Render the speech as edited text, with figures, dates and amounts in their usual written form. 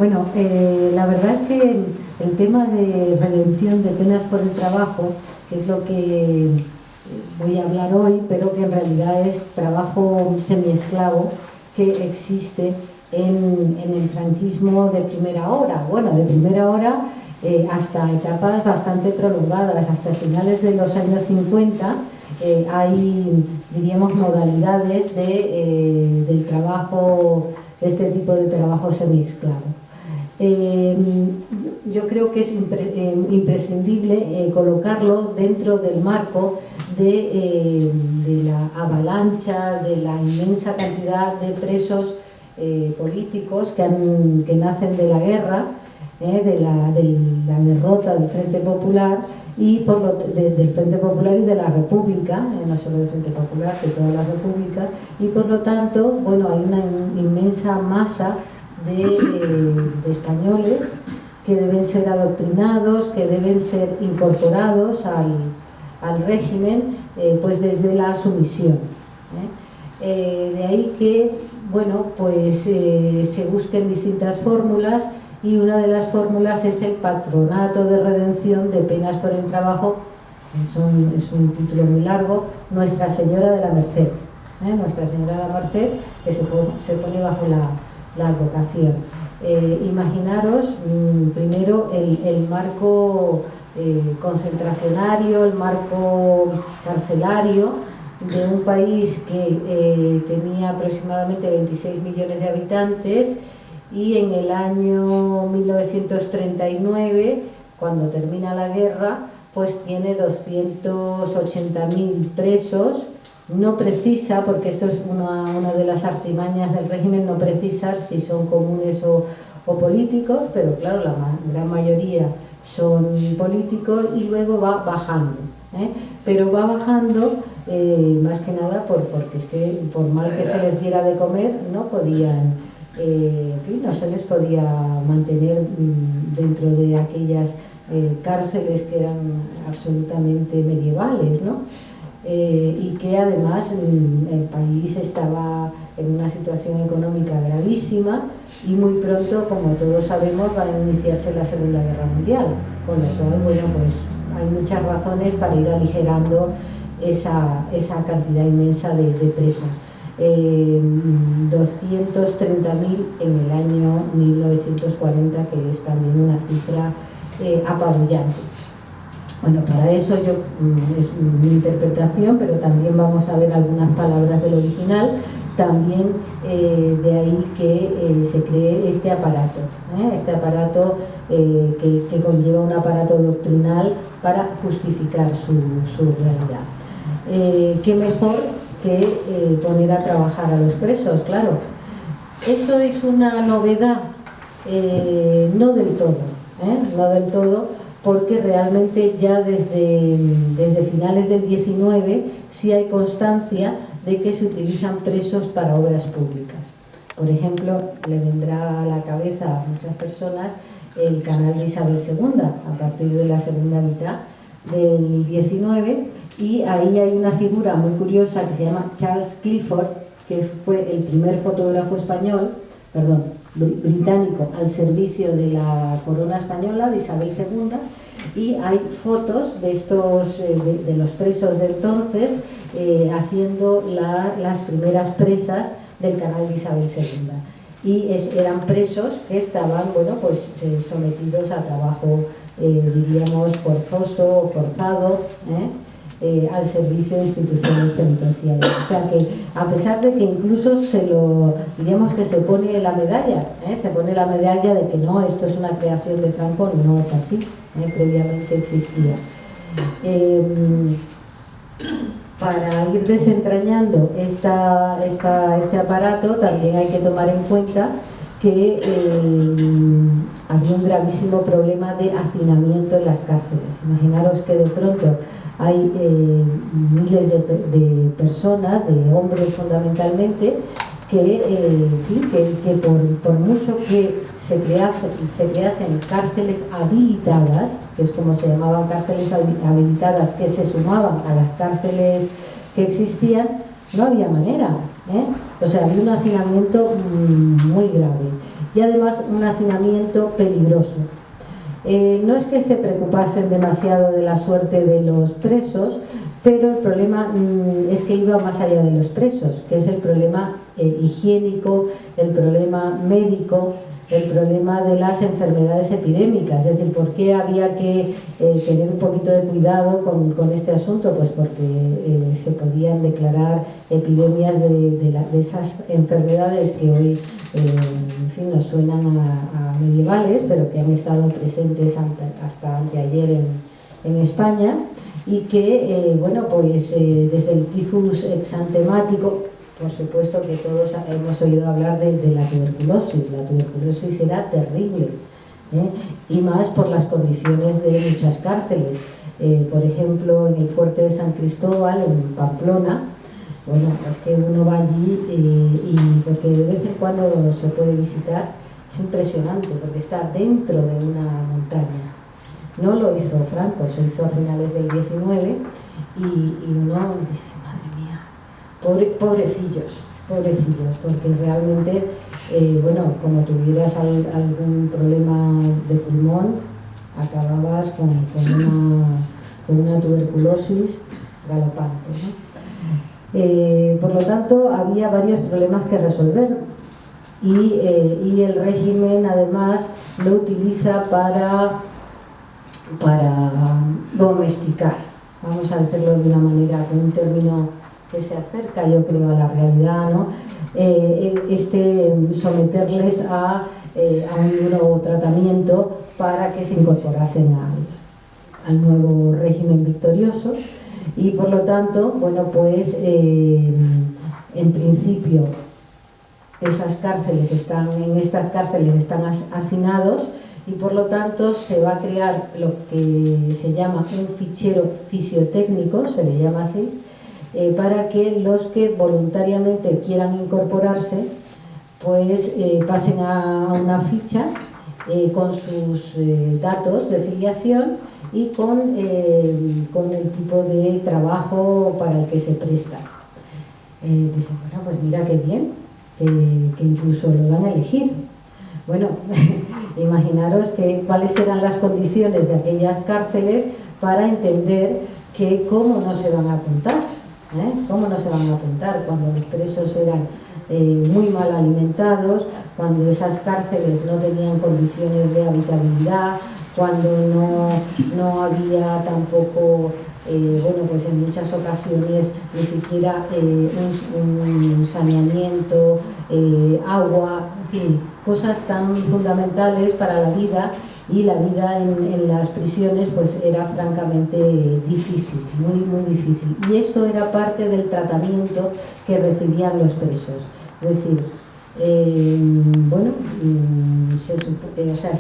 Bueno, la verdad es que el tema de redención de penas por el trabajo, que es lo que voy a hablar hoy, pero que en realidad es trabajo semiesclavo que existe en el franquismo de primera hora. Bueno, de primera hora hasta etapas bastante prolongadas, hasta finales de los años 50. Hay, diríamos, modalidades del trabajo, de este tipo de trabajo semiesclavo. Yo creo que es imprescindible colocarlo dentro del marco de la avalancha, de la inmensa cantidad de presos políticos que nacen de la guerra, de la derrota del Frente Popular y del Frente Popular y de la República, no solo del Frente Popular, de toda la República, y por lo tanto, bueno, hay una inmensa masa de españoles que deben ser adoctrinados, que deben ser incorporados al régimen, pues desde la sumisión. De ahí que, bueno, pues se busquen distintas fórmulas, y una de las fórmulas es el Patronato de Redención de Penas por el Trabajo. Es un título muy largo, Nuestra Señora de la Merced. Nuestra Señora de la Merced, que se pone bajo la advocación. Imaginaros primero el marco concentracionario, el marco carcelario de un país que tenía aproximadamente 26 millones de habitantes, y en el año 1939, cuando termina la guerra, pues tiene 280.000 presos. No precisa, porque esto es una de las artimañas del régimen, no precisar si son comunes o políticos, pero claro, la gran mayoría son políticos, y luego va bajando. Pero va bajando más que nada porque es que por mal que se les diera de comer, no podían, en fin, no se les podía mantener dentro de aquellas cárceles que eran absolutamente medievales, ¿no? Y que además el país estaba en una situación económica gravísima, y muy pronto, como todos sabemos, va a iniciarse la Segunda Guerra Mundial, con lo cual, bueno, pues hay muchas razones para ir aligerando esa cantidad inmensa de presos. 230.000 en el año 1940, que es también una cifra apabullante. Bueno, para eso es mi interpretación, pero también vamos a ver algunas palabras del original. También de ahí que se cree este aparato que conlleva un aparato doctrinal para justificar su realidad. ¿Qué mejor que poner a trabajar a los presos? Claro, eso es una novedad, no del todo, porque realmente ya desde finales del 19 sí hay constancia de que se utilizan presos para obras públicas. Por ejemplo, le vendrá a la cabeza a muchas personas el canal de Isabel II, a partir de la segunda mitad del 19, y ahí hay una figura muy curiosa que se llama Charles Clifford, que fue el primer fotógrafo británico al servicio de la corona española, de Isabel II, y hay fotos de de los presos de entonces haciendo las primeras presas del canal de Isabel II. Y eran presos que estaban, bueno, pues sometidos a trabajo, diríamos, forzoso o forzado, al servicio de instituciones penitenciarias. O sea que, a pesar de que incluso diríamos que se pone la medalla, de que no, esto es una creación de Franco, no es así, previamente existía. Para ir desentrañando este aparato, también hay que tomar en cuenta que había un gravísimo problema de hacinamiento en las cárceles. Imaginaros que de pronto hay miles de personas, de hombres fundamentalmente, que por mucho que se creasen cárceles habilitadas, que es como se llamaban, cárceles habilitadas, que se sumaban a las cárceles que existían, no había manera, O sea, había un hacinamiento muy grave. y además un hacinamiento peligroso. No es que se preocupasen demasiado de la suerte de los presos, pero el problema es que iba más allá de los presos, que es el problema higiénico, el problema médico, el problema de las enfermedades epidémicas. Es decir, ¿por qué había que tener un poquito de cuidado con este asunto? Pues porque se podían declarar epidemias de esas enfermedades que hoy en fin, nos suenan a medievales, pero que han estado presentes hasta anteayer en España, y que, bueno, pues desde el tifus exantemático, por supuesto que todos hemos oído hablar de la tuberculosis. La tuberculosis era terrible, y más por las condiciones de muchas cárceles. Por ejemplo, en el fuerte de San Cristóbal, en Pamplona, bueno, es que uno va allí y porque de vez en cuando se puede visitar, es impresionante porque está dentro de una montaña. No lo hizo Franco, se hizo a finales del 19 y uno dice, madre mía, pobrecillos, porque realmente, bueno, como tuvieras algún problema de pulmón, acababas con una tuberculosis galopante, ¿no? Por lo tanto, había varios problemas que resolver y el régimen además lo utiliza para domesticar, vamos a decirlo de una manera, con un término que se acerca, yo creo, a la realidad, ¿no? Someterles a un nuevo tratamiento para que se incorporasen al nuevo régimen victorioso. Y por lo tanto, bueno, pues en principio en estas cárceles están hacinados y por lo tanto se va a crear lo que se llama un fichero fisiotécnico, se le llama así, para que los que voluntariamente quieran incorporarse pues pasen a una ficha con sus datos de filiación y con el tipo de trabajo para el que se presta. Dicen, bueno, pues mira qué bien, que incluso lo van a elegir. Bueno, imaginaros cuáles eran las condiciones de aquellas cárceles para entender que cómo no se van a apuntar, cómo no se van a apuntar cuando los presos eran muy mal alimentados, cuando esas cárceles no tenían condiciones de habitabilidad, cuando no había tampoco, bueno, pues en muchas ocasiones ni siquiera un saneamiento, agua, en fin, cosas tan fundamentales para la vida, y la vida en las prisiones pues era francamente difícil, muy, muy difícil. Y esto era parte del tratamiento que recibían los presos. Es decir, bueno, o sea,